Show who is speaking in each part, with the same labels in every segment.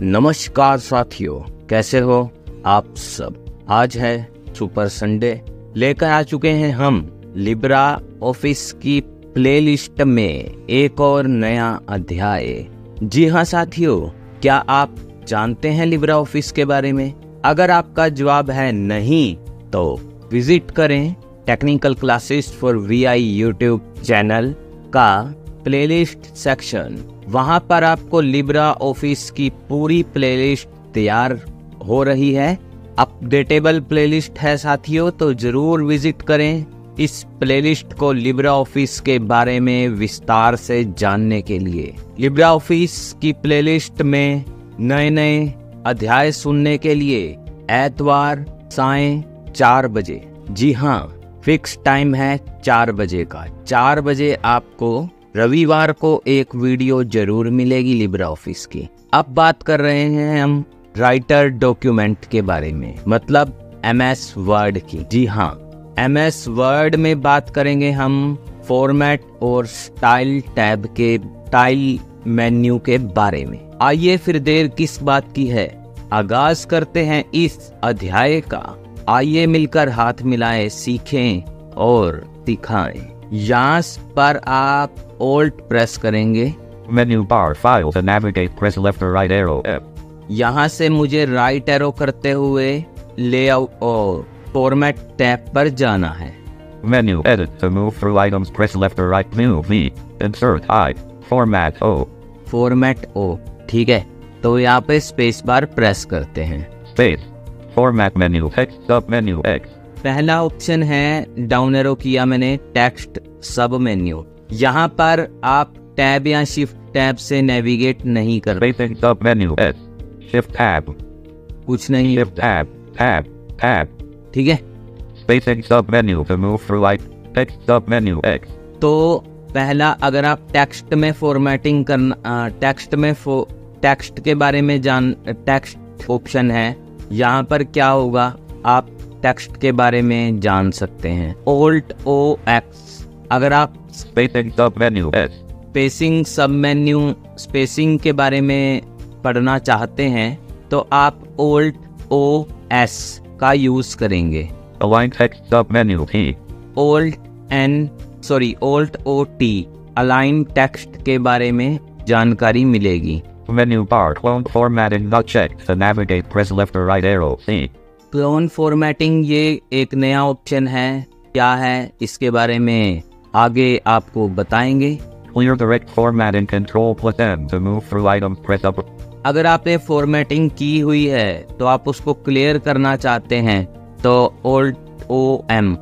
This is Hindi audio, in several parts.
Speaker 1: नमस्कार साथियों, कैसे हो आप सब। आज है सुपर संडे, लेकर आ चुके हैं हम लिब्रा ऑफिस की प्लेलिस्ट में एक और नया अध्याय। जी हाँ साथियों, क्या आप जानते हैं लिब्रा ऑफिस के बारे में? अगर आपका जवाब है नहीं तो विजिट करें technical classes for VI YouTube channel का प्लेलिस्ट सेक्शन। वहां पर आपको लिब्रा ऑफिस की पूरी प्लेलिस्ट तैयार हो रही है। अपडेटेबल प्लेलिस्ट है साथियों, तो जरूर विजिट करें इस प्लेलिस्ट को लिब्रा ऑफिस के बारे में विस्तार से जानने के लिए। लिब्रा ऑफिस की प्लेलिस्ट में नए नए अध्याय सुनने के लिए एतवार सायं 4 बजे, जी हाँ फिक्स टाइम है 4 बजे का। 4 बजे आपको रविवार को एक वीडियो जरूर मिलेगी लिब्रा ऑफिस की। अब बात कर रहे हैं हम राइटर डॉक्यूमेंट के बारे में, मतलब एमएस वर्ड की। जी हाँ, एमएस वर्ड में बात करेंगे हम फॉर्मेट और स्टाइल टैब के स्टाइल मेन्यू के बारे में। आइए फिर देर किस बात की है, आगाज करते हैं इस अध्याय का। आइए मिलकर हाथ मिलाएं, सीखें और सिखाएं। यहाँ पर आप Alt प्रेस करेंगे,
Speaker 2: Menu bar file to navigate, press left or right arrow F.
Speaker 1: यहाँ से मुझे राइट एरो करते हुए लेआउट और फॉर्मेट टैब पर जाना है।
Speaker 2: Menu edit to move through items, press left or right menu V. Insert I. Format O.
Speaker 1: Format O, ठीक है। तो यहाँ पे स्पेस बार प्रेस करते हैं।
Speaker 2: Space. Format menu text sub menu X.
Speaker 1: पहला ऑप्शन है, डाउन एरो किया मैंने, टेक्स्ट सब मेन्यू। यहाँ पर आप टैब या शिफ्ट टैब से नेविगेट नहीं कर रहे।
Speaker 2: Spacing sub menu S. Shift tab.
Speaker 1: कुछ नहीं,
Speaker 2: Shift tab.
Speaker 1: ठीक है।
Speaker 2: Spacing sub menu to move through text sub menu X.
Speaker 1: तो पहला, अगर आप टेक्स्ट में फॉर्मेटिंग करना, टेक्स्ट के बारे में टेक्स्ट ऑप्शन है, यहाँ पर क्या होगा आप टेक्स्ट के बारे में जान सकते हैं। Alt O X। अगर आप
Speaker 2: Spacing sub menu S.
Speaker 1: Spacing के बारे में पढ़ना चाहते हैं तो आप Alt O S का यूज करेंगे।
Speaker 2: Align text sub menu T.
Speaker 1: Alt O T align text के बारे में जानकारी मिलेगी।
Speaker 2: Menu bar clone formatting not checked to navigate, press left or right arrow C.
Speaker 1: Clone formatting ये एक नया ऑप्शन है, क्या है इसके बारे में आगे आपको बताएंगे।
Speaker 2: Clear direct formatting, control plus M to move through items, press up.
Speaker 1: अगर आपने फॉर्मेटिंग की हुई है तो आप उसको क्लियर करना चाहते हैं तो Alt O M।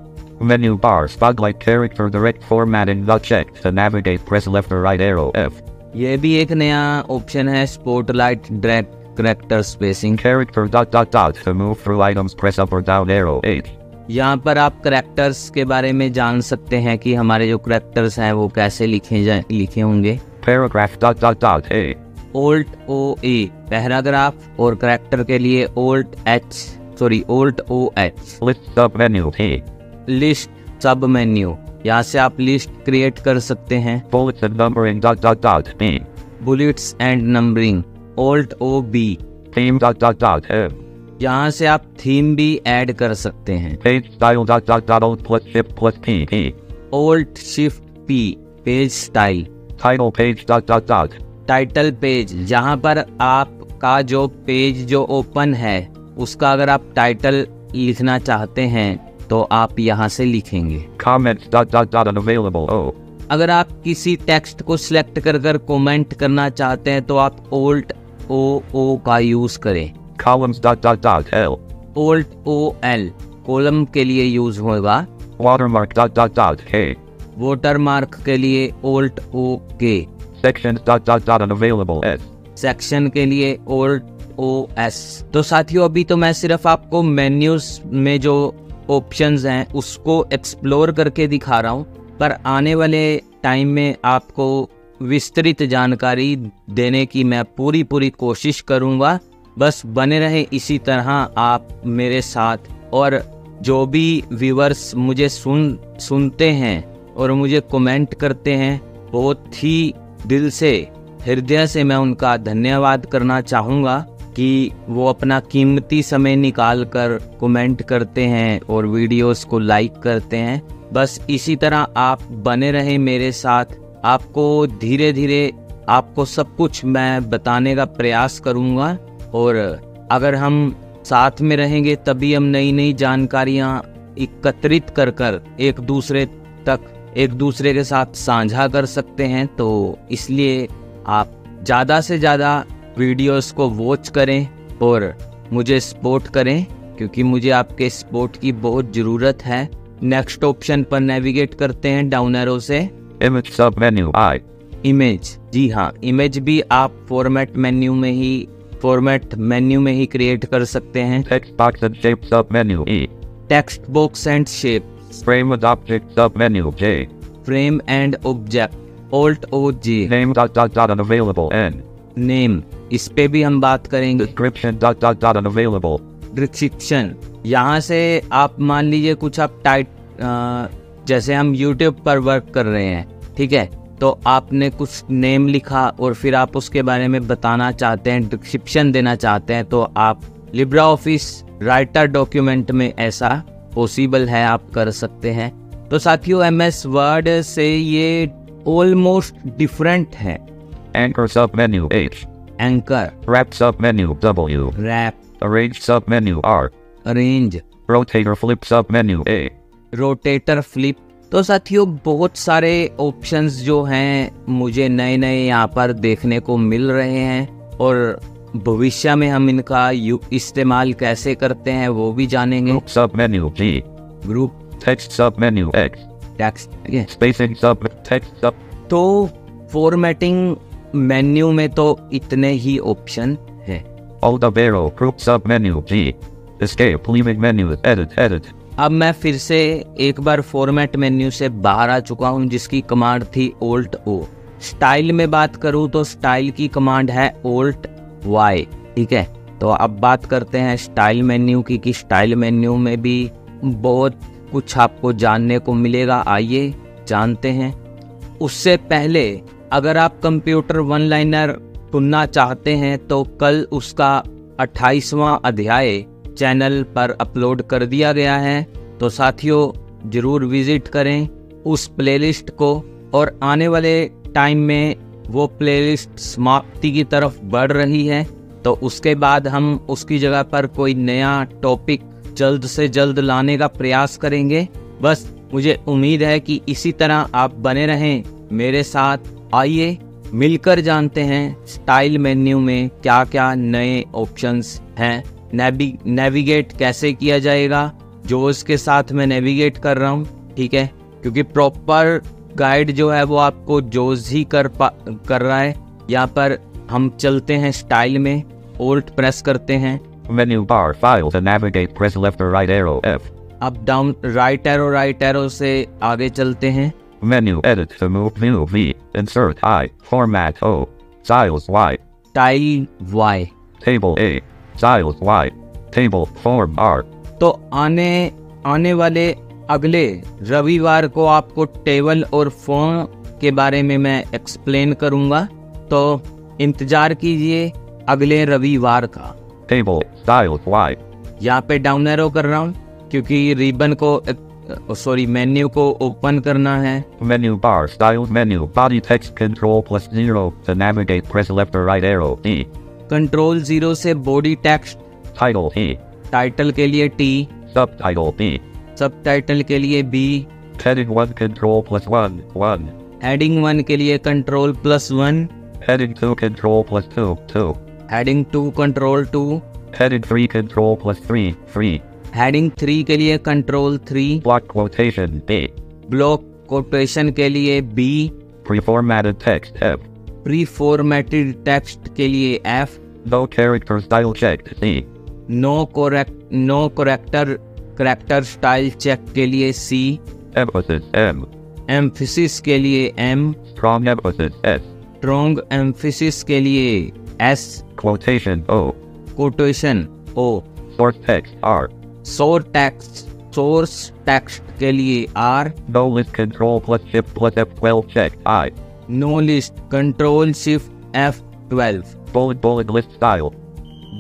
Speaker 2: Menu bar spotlight character direct formatting not checked to navigate, press left or right arrow F.
Speaker 1: ये भी एक नया ऑप्शन है, spotlight direct character spacing.
Speaker 2: Character ... to move through items, press up or down arrow H.
Speaker 1: यहाँ पर आप कैरेक्टर्स के बारे में जान सकते हैं कि हमारे जो कैरेक्टर्स हैं वो कैसे लिखे होंगे।
Speaker 2: Paragraph ... A.
Speaker 1: Alt O A paragraph, और कैरेक्टर के लिए Alt O H।
Speaker 2: List sub menu T.
Speaker 1: List सब मेन्यू, यहाँ से आप लिस्ट क्रिएट कर सकते हैं।
Speaker 2: Bullets and numbering ... B.
Speaker 1: Bullets and numbering Alt O B।
Speaker 2: Theme ... M.
Speaker 1: यहाँ से आप थीम भी ऐड कर सकते हैं।
Speaker 2: Page style ... Alt plus Shift plus P.
Speaker 1: Alt Shift P page style.
Speaker 2: Title page ...
Speaker 1: title page, जहाँ पर आपका जो पेज जो ओपन है उसका अगर आप टाइटल लिखना चाहते हैं तो आप यहाँ से लिखेंगे।
Speaker 2: Comments ... unavailable O.
Speaker 1: अगर आप किसी टेक्स्ट को सिलेक्ट कर कमेंट करना चाहते हैं तो आप Alt O का यूज करें।
Speaker 2: Columns ... L.
Speaker 1: Alt O L column के लिए यूज होगा।
Speaker 2: Watermark ... K.
Speaker 1: वाटरमार्क के लिए Alt O K।
Speaker 2: Sections ... unavailable S.
Speaker 1: Section के लिए Alt O S। तो साथियों, अभी तो मैं सिर्फ आपको मेन्यूज में जो ऑप्शंस हैं उसको एक्सप्लोर करके दिखा रहा हूँ, पर आने वाले टाइम में आपको विस्तृत जानकारी देने की मैं पूरी कोशिश करूँगा। बस बने रहे इसी तरह आप मेरे साथ, और जो भी व्यूअर्स मुझे सुनते हैं और मुझे कमेंट करते हैं, बहुत ही दिल से हृदय से मैं उनका धन्यवाद करना चाहूँगा कि वो अपना कीमती समय निकाल कर कमेंट करते हैं और वीडियोस को लाइक करते हैं। बस इसी तरह आप बने रहें मेरे साथ। आपको धीरे धीरे आपको सब कुछ मैं बताने का प्रयास करूँगा, और अगर हम साथ में रहेंगे तभी हम नई नई जानकारियाँ एकत्रित कर एक दूसरे के साथ साझा कर सकते हैं। तो इसलिए आप ज़्यादा से ज़्यादा वीडियोस को वॉच करें और मुझे सपोर्ट करें, क्योंकि मुझे आपके सपोर्ट की बहुत ज़रूरत है। नेक्स्ट ऑप्शन पर नेविगेट करते हैं डाउन एरो से।
Speaker 2: Image submenu I.
Speaker 1: इमेज, जी हाँ, इमेज भी आप फॉर्मेट मेन्यू में ही क्रिएट कर सकते हैं।
Speaker 2: Text box and shape submenu E.
Speaker 1: Text box and shape,
Speaker 2: Frame with object submenu J.
Speaker 1: Frame and object, Alt O J।
Speaker 2: Name ... unavailable N.
Speaker 1: Name, इस पे भी हम बात करेंगे।
Speaker 2: Description ... unavailable.
Speaker 1: डिस्क्रिप्शन, यहाँ से आप मान लीजिए कुछ आप जैसे हम YouTube पर वर्क कर रहे हैं, ठीक है, तो आपने कुछ नेम लिखा और फिर आप उसके बारे में बताना चाहते हैं, डिस्क्रिप्शन देना चाहते हैं, तो आप लिब्रा ऑफिस राइटर डॉक्यूमेंट में ऐसा पॉसिबल है, आप कर सकते हैं। तो साथियों, MS वर्ड से ये ऑलमोस्ट डिफरेंट है।
Speaker 2: Anchor submenu H.
Speaker 1: Anchor,
Speaker 2: Wrap submenu W.
Speaker 1: Wrap,
Speaker 2: Arrange submenu R.
Speaker 1: Arrange,
Speaker 2: Rotator flip submenu A.
Speaker 1: Rotator flip. तो साथियों, बहुत सारे ऑप्शंस जो हैं मुझे नए नए यहाँ पर देखने को मिल रहे हैं, और भविष्य में हम इनका इस्तेमाल कैसे करते हैं वो भी जानेंगे।
Speaker 2: Group submenu G.
Speaker 1: Group,
Speaker 2: Text submenu X.
Speaker 1: Text,
Speaker 2: Spacing text sub.
Speaker 1: तो फॉर्मेटिंग मेन्यू में तो इतने ही ऑप्शन है।
Speaker 2: Alt tab arrow. Group submenu G. Escape leaving menu edit.
Speaker 1: अब मैं फिर से एक बार फॉर्मेट मेन्यू से बाहर आ चुका हूँ, जिसकी कमांड थी Alt O। स्टाइल में बात करूँ तो स्टाइल की कमांड है Alt Y, ठीक है। तो अब बात करते हैं स्टाइल मेन्यू की, कि स्टाइल मेन्यू में भी बहुत कुछ आपको जानने को मिलेगा। आइए जानते हैं। उससे पहले अगर आप कंप्यूटर वन लाइनर सुनना चाहते हैं तो कल उसका 28वां अध्याय चैनल पर अपलोड कर दिया गया है, तो साथियों जरूर विजिट करें उस प्लेलिस्ट को। और आने वाले टाइम में वो प्लेलिस्ट समाप्ति की तरफ बढ़ रही है, तो उसके बाद हम उसकी जगह पर कोई नया टॉपिक जल्द से जल्द लाने का प्रयास करेंगे। बस मुझे उम्मीद है कि इसी तरह आप बने रहें मेरे साथ। आइए मिलकर जानते हैं स्टाइल मेन्यू में क्या क्या नए ऑप्शंस हैं, नेविगेट कैसे किया जाएगा। जोश के साथ मैं नेविगेट कर रहा हूँ, ठीक है, क्योंकि प्रॉपर गाइड जो है वो आपको जोश ही कर रहा है। यहाँ पर हम चलते हैं स्टाइल में, Alt प्रेस करते हैं।
Speaker 2: Menu bar file to navigate, press left or right arrow F.
Speaker 1: Up down, right arrow से आगे चलते हैं।
Speaker 2: Menu edit to move view V. Insert I. Format O. Styles Y.
Speaker 1: Tile Y,
Speaker 2: Table A. Styles Y. Table form R.
Speaker 1: तो आने वाले अगले रविवार को आपको टेबल और फॉर्म के बारे में मैं एक्सप्लेन करूंगा, तो इंतजार कीजिए अगले रविवार का।
Speaker 2: Table Styles Y.
Speaker 1: यहाँ पे डाउन एरो कर रहा हूँ क्योंकि रिबन को मेन्यू को ओपन करना है।
Speaker 2: Menu bar Styles menu. Body text control +0 to navigate. Press left or right arrow E.
Speaker 1: Control 0 से body text,
Speaker 2: Title E.
Speaker 1: Title के लिए T,
Speaker 2: Subtitle B.
Speaker 1: सब टाइटल के लिए B,
Speaker 2: Heading 1 control +1 1.
Speaker 1: हेडिंग 1 के लिए control +1,
Speaker 2: Heading 2 control +2 2.
Speaker 1: Heading 2 control 2,
Speaker 2: Heading 3 control +3 3.
Speaker 1: Heading 3 के लिए control 3,
Speaker 2: Block quotation B.
Speaker 1: Block quotation के लिए B,
Speaker 2: Pre-formatted text F.
Speaker 1: Pre formatted text के लिए F,
Speaker 2: No character style checked C.
Speaker 1: No character style check के लिए C,
Speaker 2: Emphasis M.
Speaker 1: एम्फिसिस के लिए M,
Speaker 2: Strong emphasis S.
Speaker 1: Strong emphasis के लिए S,
Speaker 2: Quotation O.
Speaker 1: Quotation O,
Speaker 2: Source text R.
Speaker 1: Source text के लिए R,
Speaker 2: No list control +shift +F12 checked I.
Speaker 1: No list control shift F12।
Speaker 2: Bullet list style.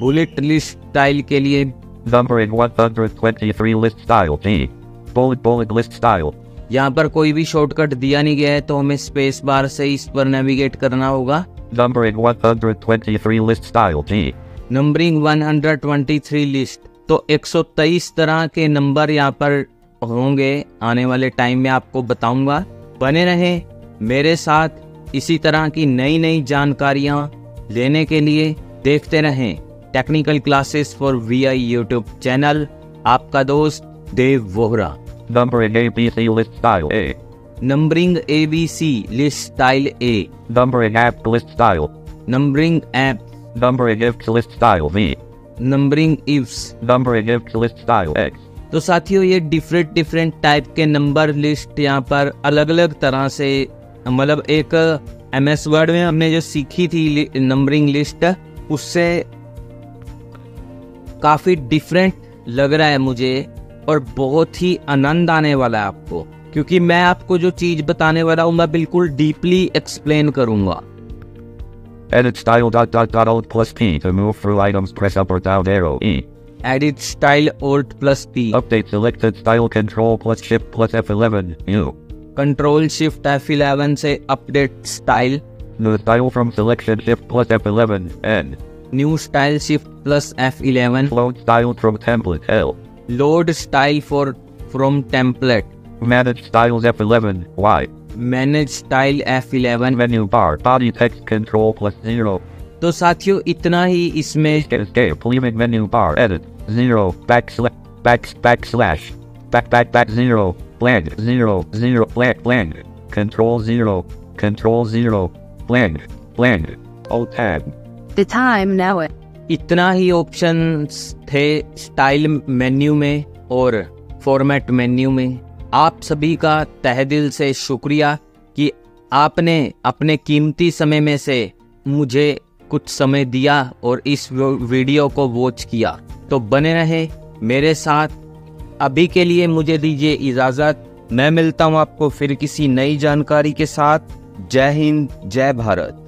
Speaker 1: Bullet list style के लिए
Speaker 2: Numbering 123 list style T. Bullet list style.
Speaker 1: यहाँ पर कोई भी शॉर्टकट दिया नहीं गया है, तो हमें स्पेस बार से इस पर नेविगेट करना होगा।
Speaker 2: Numbering 123 list style T.
Speaker 1: Numbering 123 list, तो 123 तरह के नंबर यहाँ पर होंगे। आने वाले टाइम में आपको बताऊंगा, बने रहें मेरे साथ। इसी तरह की नई नई जानकारियाँ लेने के लिए देखते रहें technical classes for VI YouTube channel. आपका दोस्त Dev Vohra.
Speaker 2: Numbering ABC list style A.
Speaker 1: Numbering ABC list style A।
Speaker 2: Numbering app list style.
Speaker 1: Numbering app.
Speaker 2: Numbering ifs list style V.
Speaker 1: Numbering ifs.
Speaker 2: Numbering ifs list style X.
Speaker 1: तो साथियों, ये डिफरेंट टाइप के नंबर लिस्ट यहाँ पर अलग अलग तरह से, मतलब एक MS वर्ड में हमने जो सीखी थी नंबरिंग लिस्ट, उससे काफ़ी डिफरेंट लग रहा है मुझे, और बहुत ही आनंद आने वाला है आपको, क्योंकि मैं आपको जो चीज़ बताने वाला हूँ मैं बिल्कुल डीपली एक्सप्लेन करूँगा।
Speaker 2: Edit style ... Alt plus P to move through items. Press up or down arrow E.
Speaker 1: Edit style Alt plus P.
Speaker 2: Update selected style. Control plus Shift plus F11 New.
Speaker 1: Control Shift F11 से update style.
Speaker 2: New style from selection Shift plus F11 N.
Speaker 1: New style Shift plus F11.
Speaker 2: Load style from template L.
Speaker 1: Load style from template.
Speaker 2: Manage styles F11 Y.
Speaker 1: Manage style F11.
Speaker 2: Menu bar body text Control plus 0.
Speaker 1: तो साथियों, इतना ही इसमें।
Speaker 2: Escape leaving menu bar edit 0 backslash 0 blank 0 blank Control 0 blank Alt tab.
Speaker 3: The time now.
Speaker 1: इतना ही ऑप्शंस थे स्टाइल मेन्यू में और फॉर्मेट मेन्यू में। आप सभी का तहे दिल से शुक्रिया कि आपने अपने कीमती समय में से मुझे कुछ समय दिया और इस वीडियो को वॉच किया। तो बने रहे मेरे साथ। अभी के लिए मुझे दीजिए इजाज़त। मैं मिलता हूँ आपको फिर किसी नई जानकारी के साथ। जय हिंद, जय भारत।